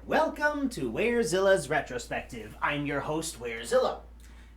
Welcome to Werezilla's Retrospective. I'm your host, Werezilla.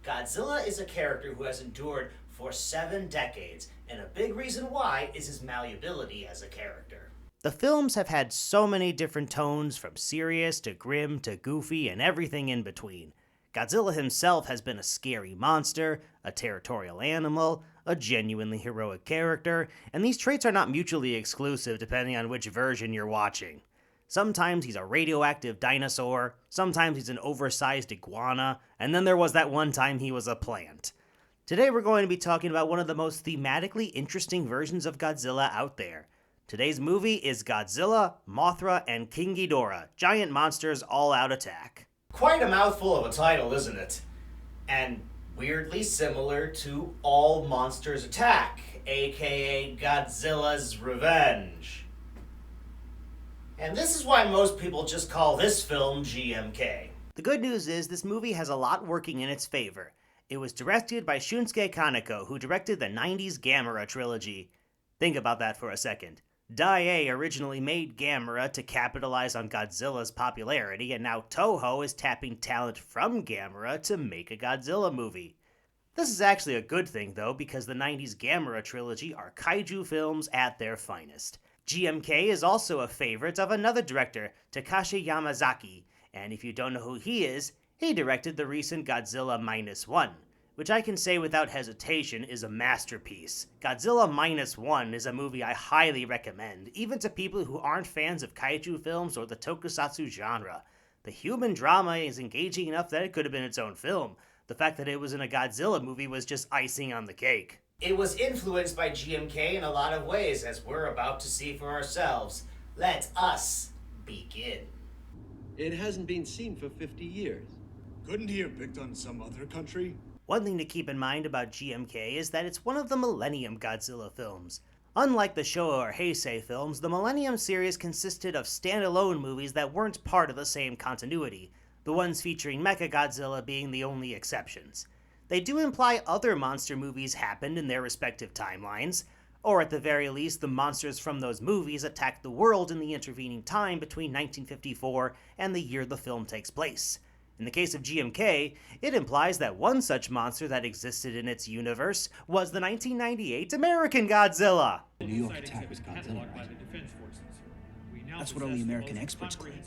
Godzilla is a character who has endured for 7 decades, and a big reason why is his malleability as a character. The films have had so many different tones, from serious to grim to goofy and everything in between. Godzilla himself has been a scary monster, a territorial animal, a genuinely heroic character, and these traits are not mutually exclusive depending on which version you're watching. Sometimes he's a radioactive dinosaur, sometimes he's an oversized iguana, and then there was that one time he was a plant. Today we're going to be talking about one of the most thematically interesting versions of Godzilla out there. Today's movie is Godzilla, Mothra, and King Ghidorah, Giant Monsters All-Out Attack. Quite a mouthful of a title, isn't it? And weirdly similar to All Monsters Attack, aka Godzilla's Revenge. And this is why most people just call this film GMK. The good news is this movie has a lot working in its favor. It was directed by Shunsuke Kaneko, who directed the 90s Gamera trilogy. Think about that for a second. Daiei originally made Gamera to capitalize on Godzilla's popularity, and now Toho is tapping talent from Gamera to make a Godzilla movie. This is actually a good thing, though, because the 90s Gamera trilogy are kaiju films at their finest. GMK is also a favorite of another director, Takashi Yamazaki, and if you don't know who he is, he directed the recent Godzilla Minus One, which I can say without hesitation is a masterpiece. Godzilla Minus One is a movie I highly recommend, even to people who aren't fans of kaiju films or the tokusatsu genre. The human drama is engaging enough that it could have been its own film. The fact that it was in a Godzilla movie was just icing on the cake. It was influenced by GMK in a lot of ways, as we're about to see for ourselves. Let us begin. It hasn't been seen for 50 years. Couldn't he have picked on some other country? One thing to keep in mind about GMK is that it's one of the Millennium Godzilla films. Unlike the Showa or Heisei films, the Millennium series consisted of standalone movies that weren't part of the same continuity, the ones featuring Mechagodzilla being the only exceptions. They do imply other monster movies happened in their respective timelines, or at the very least the monsters from those movies attacked the world in the intervening time between 1954 and the year the film takes place. In the case of GMK, it implies that one such monster that existed in its universe was the 1998 American Godzilla. The New York attack was Godzilla, right? That's what all the American experts claim.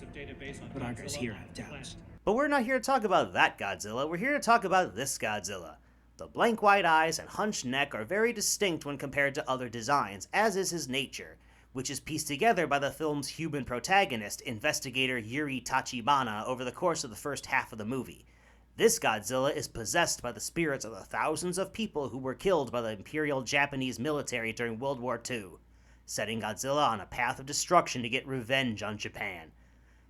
But our guys here have doubts. But we're not here to talk about that Godzilla, we're here to talk about this Godzilla. The blank white eyes and hunched neck are very distinct when compared to other designs, as is his nature, which is pieced together by the film's human protagonist, investigator Yuri Tachibana, over the course of the first half of the movie. This Godzilla is possessed by the spirits of the thousands of people who were killed by the Imperial Japanese military during World War II, setting Godzilla on a path of destruction to get revenge on Japan.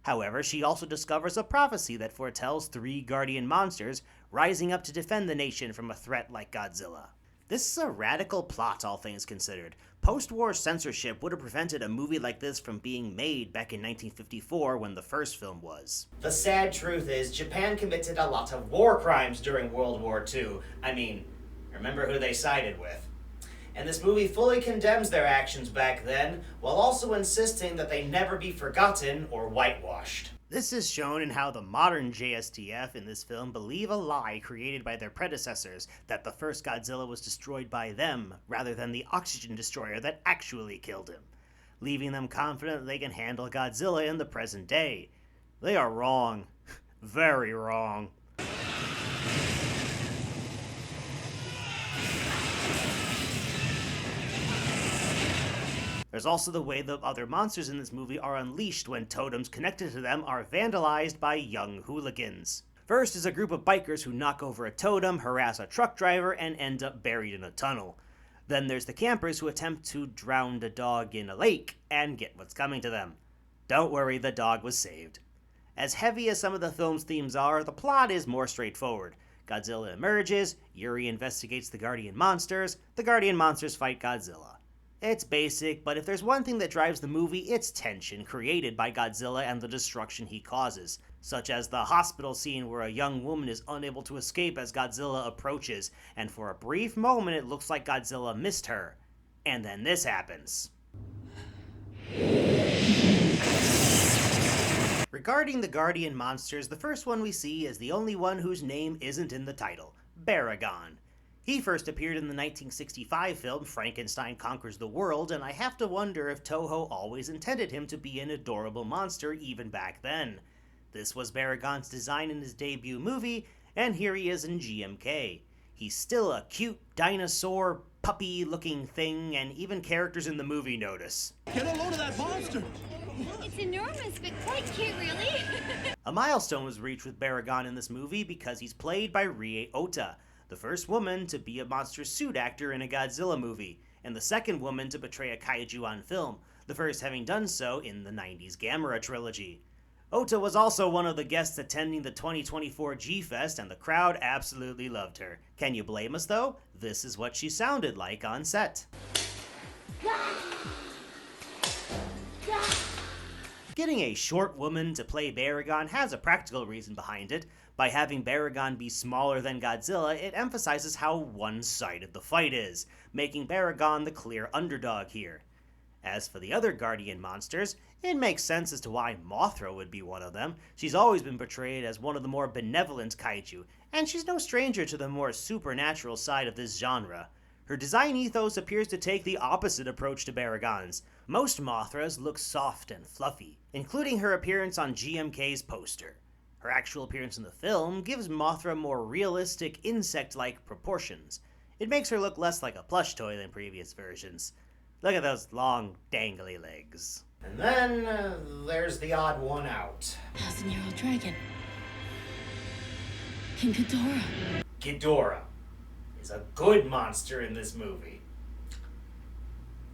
However, she also discovers a prophecy that foretells 3 guardian monsters rising up to defend the nation from a threat like Godzilla. This is a radical plot, all things considered. Post-war censorship would have prevented a movie like this from being made back in 1954 when the first film was. The sad truth is, Japan committed a lot of war crimes during World War II. I mean, remember who they sided with. And this movie fully condemns their actions back then, while also insisting that they never be forgotten or whitewashed. This is shown in how the modern JSTF in this film believe a lie created by their predecessors, that the first Godzilla was destroyed by them, rather than the oxygen destroyer that actually killed him, leaving them confident they can handle Godzilla in the present day. They are wrong. Very wrong. There's also the way the other monsters in this movie are unleashed when totems connected to them are vandalized by young hooligans. First is a group of bikers who knock over a totem, harass a truck driver, and end up buried in a tunnel. Then there's the campers who attempt to drown a dog in a lake and get what's coming to them. Don't worry, the dog was saved. As heavy as some of the film's themes are, the plot is more straightforward. Godzilla emerges, Yuri investigates the guardian monsters fight Godzilla. It's basic, but if there's one thing that drives the movie, it's tension created by Godzilla and the destruction he causes, such as the hospital scene where a young woman is unable to escape as Godzilla approaches, and for a brief moment it looks like Godzilla missed her. And then this happens. Regarding the Guardian monsters, the first one we see is the only one whose name isn't in the title, Baragon. He first appeared in the 1965 film Frankenstein Conquers the World, and I have to wonder if Toho always intended him to be an adorable monster even back then. This was Baragon's design in his debut movie, and here he is in GMK. He's still a cute dinosaur, puppy-looking thing, and even characters in the movie notice. Get a load of that monster! It's enormous, but quite cute, really. A milestone was reached with Baragon in this movie because he's played by Rie Ota, the first woman to be a monster suit actor in a Godzilla movie, and the second woman to portray a kaiju on film, the first having done so in the 90s Gamera trilogy. Ota was also one of the guests attending the 2024 G-Fest, and the crowd absolutely loved her. Can you blame us, though? This is what she sounded like on set. Getting a short woman to play Baragon has a practical reason behind it. By having Baragon be smaller than Godzilla, it emphasizes how one-sided the fight is, making Baragon the clear underdog here. As for the other Guardian monsters, it makes sense as to why Mothra would be one of them. She's always been portrayed as one of the more benevolent kaiju, and she's no stranger to the more supernatural side of this genre. Her design ethos appears to take the opposite approach to Baragon's. Most Mothras look soft and fluffy, including her appearance on GMK's poster. Her actual appearance in the film gives Mothra more realistic, insect-like proportions. It makes her look less like a plush toy than previous versions. Look at those long, dangly legs. And then there's the odd one out. 1,000-year-old dragon. King Ghidorah. Ghidorah is a good monster in this movie.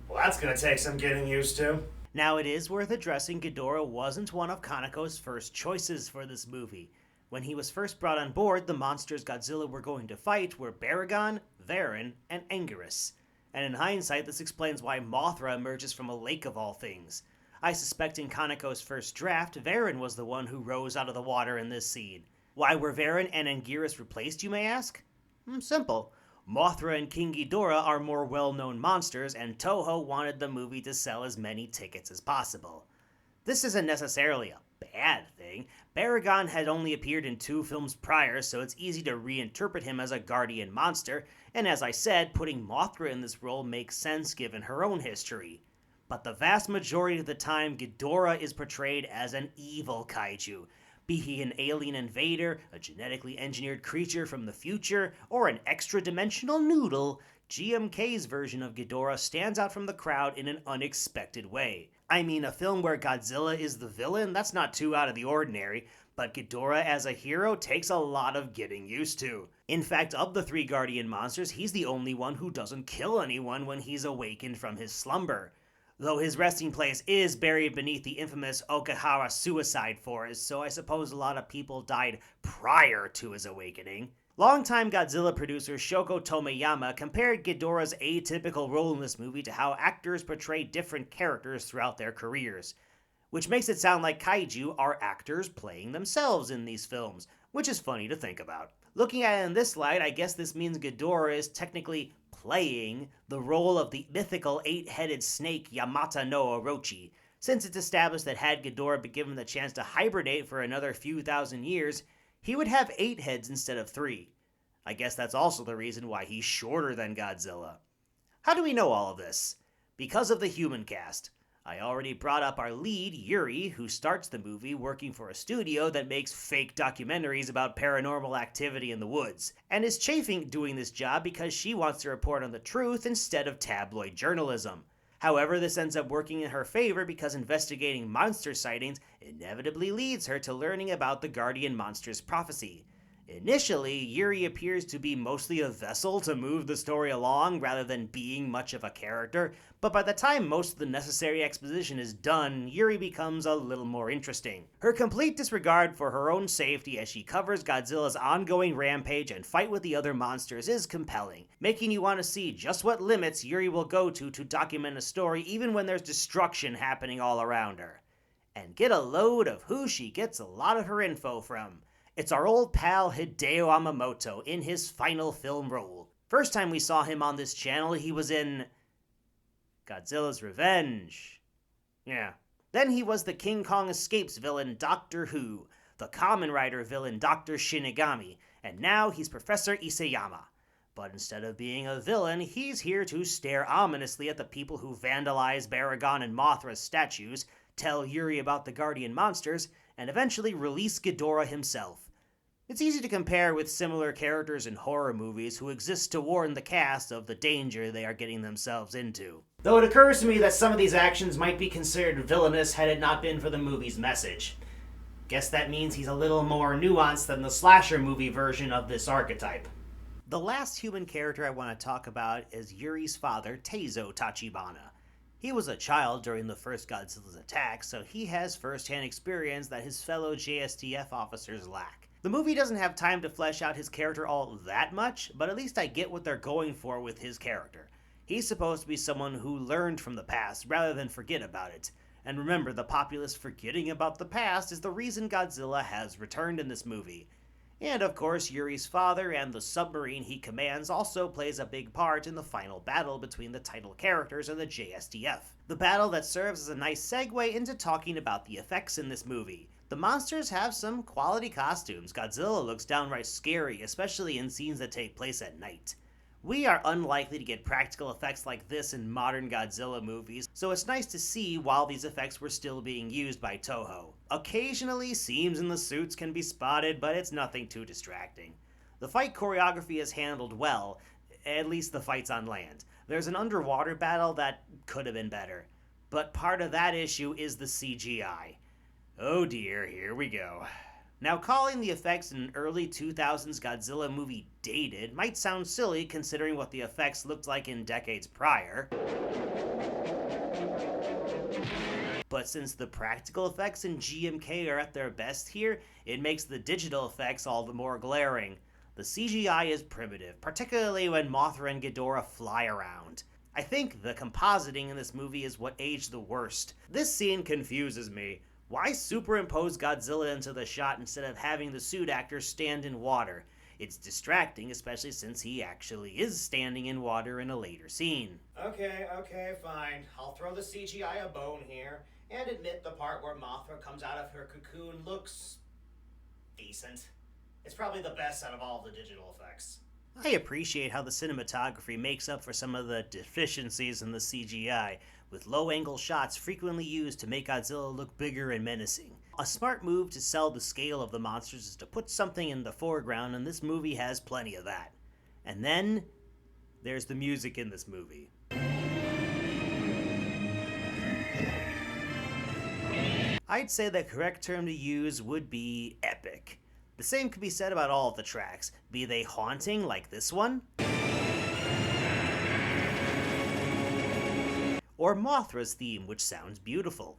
Well, that's gonna take some getting used to. Now, it is worth addressing Ghidorah wasn't one of Kaneko's first choices for this movie. When he was first brought on board, the monsters Godzilla were going to fight were Baragon, Varan, and Anguirus. And in hindsight, this explains why Mothra emerges from a lake of all things. I suspect in Kaneko's first draft, Varan was the one who rose out of the water in this scene. Why were Varan and Anguirus replaced, you may ask? Simple. Mothra and King Ghidorah are more well-known monsters, and Toho wanted the movie to sell as many tickets as possible. This isn't necessarily a bad thing. Baragon had only appeared in 2 films prior, so it's easy to reinterpret him as a Guardian monster, and as I said, putting Mothra in this role makes sense given her own history. But the vast majority of the time, Ghidorah is portrayed as an evil kaiju. Be he an alien invader, a genetically engineered creature from the future, or an extra-dimensional noodle, GMK's version of Ghidorah stands out from the crowd in an unexpected way. I mean, a film where Godzilla is the villain, that's not too out of the ordinary, but Ghidorah as a hero takes a lot of getting used to. In fact, of the 3 Guardian monsters, he's the only one who doesn't kill anyone when he's awakened from his slumber. Though his resting place is buried beneath the infamous Okahara suicide forest, so I suppose a lot of people died prior to his awakening. Longtime Godzilla producer Shoko Tomiyama compared Ghidorah's atypical role in this movie to how actors portray different characters throughout their careers, which makes it sound like kaiju are actors playing themselves in these films, which is funny to think about. Looking at it in this light, I guess this means Ghidorah is technically playing the role of the mythical 8-headed snake Yamata no Orochi, since it's established that had Ghidorah been given the chance to hibernate for another few thousand years, he would have 8 heads instead of 3. I guess that's also the reason why he's shorter than Godzilla. How do we know all of this? Because of the human cast. I already brought up our lead, Yuri, who starts the movie working for a studio that makes fake documentaries about paranormal activity in the woods, and is chafing doing this job because she wants to report on the truth instead of tabloid journalism. However, this ends up working in her favor because investigating monster sightings inevitably leads her to learning about the Guardian monster's prophecy. Initially, Yuri appears to be mostly a vessel to move the story along rather than being much of a character, but by the time most of the necessary exposition is done, Yuri becomes a little more interesting. Her complete disregard for her own safety as she covers Godzilla's ongoing rampage and fight with the other monsters is compelling, making you want to see just what limits Yuri will go to document a story even when there's destruction happening all around her. And get a load of who she gets a lot of her info from. It's our old pal Hideo Yamamoto in his final film role. First time we saw him on this channel, he was in Godzilla's Revenge. Yeah, Then he was the King Kong Escapes villain Doctor Who, the Kamen Rider villain Dr. Shinigami, and now he's Professor Isayama. But instead of being a villain, he's here to stare ominously at the people who vandalize Baragon and Mothra's statues, tell Yuri about the Guardian monsters, and eventually release Ghidorah himself. It's easy to compare with similar characters in horror movies who exist to warn the cast of the danger they are getting themselves into. Though it occurs to me that some of these actions might be considered villainous had it not been for the movie's message. Guess that means he's a little more nuanced than the slasher movie version of this archetype. The last human character I want to talk about is Yuri's father, Teizo Tachibana. He was a child during the first Godzilla's attack, so he has first-hand experience that his fellow JSTF officers lack. The movie doesn't have time to flesh out his character all that much, but at least I get what they're going for with his character. He's supposed to be someone who learned from the past rather than forget about it. And remember, the populace forgetting about the past is the reason Godzilla has returned in this movie. And of course, Yuri's father and the submarine he commands also plays a big part in the final battle between the title characters and the JSTF. The battle that serves as a nice segue into talking about the effects in this movie. The monsters have some quality costumes. Godzilla looks downright scary, especially in scenes that take place at night. We are unlikely to get practical effects like this in modern Godzilla movies, so it's nice to see while these effects were still being used by Toho. Occasionally, seams in the suits can be spotted, but it's nothing too distracting. The fight choreography is handled well, at least the fights on land. There's an underwater battle that could have been better, but part of that issue is the CGI. Oh dear, here we go. Now, calling the effects in an early 2000s Godzilla movie dated might sound silly considering what the effects looked like in decades prior. But since the practical effects in GMK are at their best here, it makes the digital effects all the more glaring. The CGI is primitive, particularly when Mothra and Ghidorah fly around. I think the compositing in this movie is what aged the worst. This scene confuses me. Why superimpose Godzilla into the shot instead of having the suit actor stand in water? It's distracting, especially since he actually is standing in water in a later scene. Okay, fine. I'll throw the CGI a bone here and admit the part where Mothra comes out of her cocoon looks decent. It's probably the best out of all of the digital effects. I appreciate how the cinematography makes up for some of the deficiencies in the CGI, with low-angle shots frequently used to make Godzilla look bigger and menacing. A smart move to sell the scale of the monsters is to put something in the foreground, and this movie has plenty of that. And then, there's the music in this movie. I'd say the correct term to use would be epic. The same could be said about all of the tracks, be they haunting like this one, or Mothra's theme, which sounds beautiful.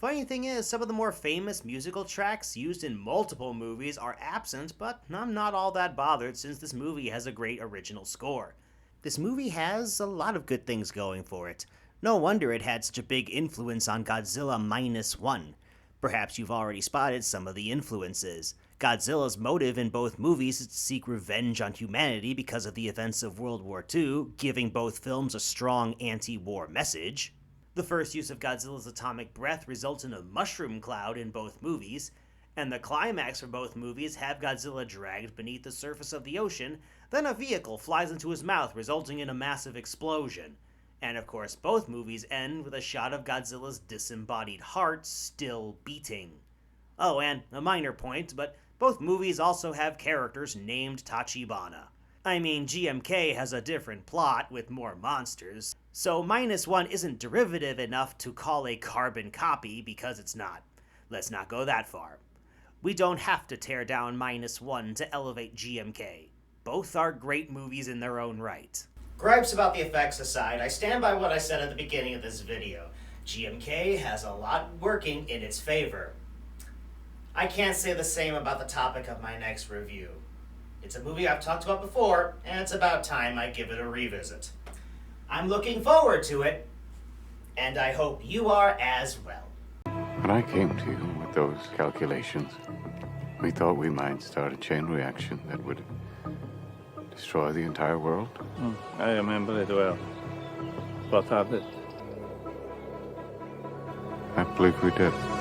Funny thing is, some of the more famous musical tracks used in multiple movies are absent, but I'm not all that bothered since this movie has a great original score. This movie has a lot of good things going for it. No wonder it had such a big influence on Godzilla -1. Perhaps you've already spotted some of the influences. Godzilla's motive in both movies is to seek revenge on humanity because of the events of World War II, giving both films a strong anti-war message. The first use of Godzilla's atomic breath results in a mushroom cloud in both movies, and the climax for both movies have Godzilla dragged beneath the surface of the ocean, then a vehicle flies into his mouth, resulting in a massive explosion. And of course, both movies end with a shot of Godzilla's disembodied heart still beating. Oh, and a minor point, but both movies also have characters named Tachibana. I mean, GMK has a different plot with more monsters, so -1 isn't derivative enough to call a carbon copy because it's not. Let's not go that far. We don't have to tear down -1 to elevate GMK. Both are great movies in their own right. Gripes about the effects aside, I stand by what I said at the beginning of this video. GMK has a lot working in its favor. I can't say the same about the topic of my next review. It's a movie I've talked about before, and it's about time I give it a revisit. I'm looking forward to it, and I hope you are as well. When I came to you with those calculations, we thought we might start a chain reaction that would destroy the entire world. I remember it well. I believe we did.